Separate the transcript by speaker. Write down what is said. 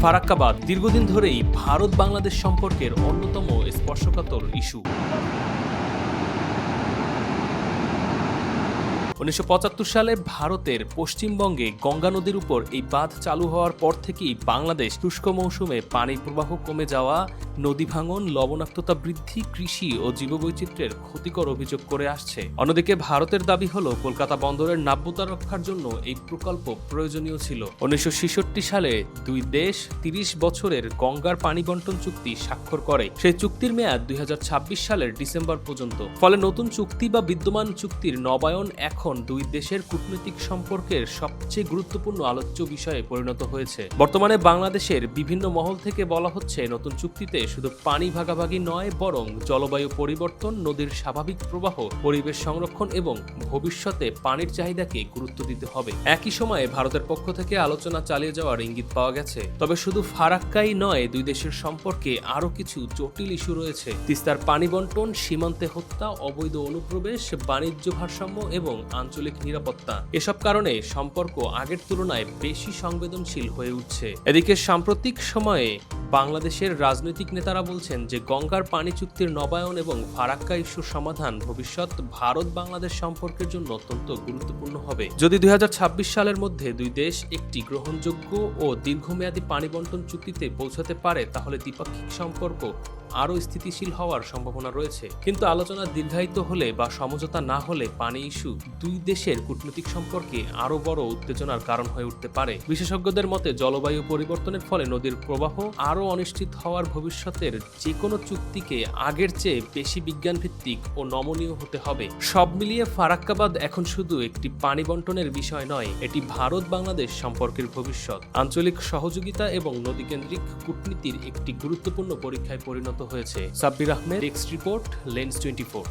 Speaker 1: ফারাক্কা বাঁধ দীর্ঘদিন ধরেই ভারত বাংলাদেশ সম্পর্কের অন্যতম স্পর্শকাতর ইস্যু। 1975 সালে ভারতের পশ্চিমবঙ্গে গঙ্গা নদীর উপর এই বাঁধ চালু হওয়ার পর থেকেই বাংলাদেশ শুষ্ক মৌসুমে পানির প্রবাহ কমে যাওয়া, নদী ভাঙন, লবণাক্ততা বৃদ্ধি, কৃষি ও জীববৈচিত্র্যের ক্ষতিকর অভিযোগ করে আসছে। অন্যদিকে ভারতের দাবি হলো কলকাতা বন্দরের নাব্যতা রক্ষার জন্য এই প্রকল্প প্রয়োজনীয় ছিল। 1966 সালে দুই দেশ 30 বছরের গঙ্গার পানি বন্টন চুক্তি স্বাক্ষর করে। সেই চুক্তির মেয়াদ 2026 সালের ডিসেম্বর পর্যন্ত। ফলে নতুন চুক্তি বা বিদ্যমান চুক্তির নবায়ন এখন দুই দেশের কূটনৈতিক সম্পর্কের সবচেয়ে গুরুত্বপূর্ণ আলোচ্য বিষয়ে পরিণত হয়েছে। বর্তমানে বাংলাদেশের বিভিন্ন মহল থেকে বলা হচ্ছে, নতুন চুক্তিতে শুধু পানি ভাগাভাগি নয়, বরং জলবায়ু পরিবর্তন, নদীর স্বাভাবিক প্রবাহ, পরিবেশ সংরক্ষণ এবং ভবিষ্যতে পানির চাহিদাকে গুরুত্ব দিতে হবে। একই সময়ে ভারতের পক্ষ থেকে আলোচনা চালিয়ে যাওয়ার ইঙ্গিত পাওয়া গেছে। তবে শুধু ফারাক্কাই নয়, দুই দেশের সম্পর্কে আরও কিছু জটিল ইস্যু রয়েছে। তিস্তার পানি বন্টন, সীমান্তে হত্যা, অবৈধ অনুপ্রবেশ, বাণিজ্য ভারসাম্য এবং আঞ্চলিক নিরাপত্তা। এসব কারণে সম্পর্ক আগের তুলনায় বেশি সংবেদনশীল হয়ে উঠছে। এদিকে সাম্প্রতিক সময়ে বাংলাদেশের রাজনৈতিক নেতারা বলছেন যে গঙ্গার পানি চুক্তির নবায়ন এবং ফারাক্কা ইস্যুর সমাধান ভবিষ্যৎ ভারত বাংলাদেশ সম্পর্কের জন্য অত্যন্ত গুরুত্বপূর্ণ হবে। যদি 2026 সালের মধ্যে দুই দেশ একটি গ্রহণযোগ্য ও দীর্ঘমেয়াদী পানি বন্টন চুক্তিতে পৌঁছাতে পারে, তাহলে দ্বিপাক্ষিক সম্পর্ক আরও স্থিতিশীল হওয়ার সম্ভাবনা রয়েছে। কিন্তু আলোচনা দীর্ঘায়িত হলে বা সমঝোতা না হলে পানি ইস্যু দুই দেশের কূটনৈতিক সম্পর্কে আরও বড় উত্তেজনার কারণ হয়ে উঠতে পারে। বিশেষজ্ঞদের মতে, জলবায়ু পরিবর্তনের ফলে নদীর প্রবাহ আরও অনিশ্চিত হওয়ার ভবিষ্যতের যে কোনো চুক্তিকে আগের চেয়ে বেশি বিজ্ঞানভিত্তিক ও নমনীয় হতে হবে। সব মিলিয়ে ফারাক্কা বাঁধ এখন শুধু একটি পানি বন্টনের বিষয় নয়, এটি ভারত বাংলাদেশ সম্পর্কের ভবিষ্যৎ, আঞ্চলিক সহযোগিতা এবং নদীকেন্দ্রিক কূটনীতির একটি গুরুত্বপূর্ণ পরীক্ষায় পরিণত হয়েছে। Sabbir Ahmed, desk report, lens 24।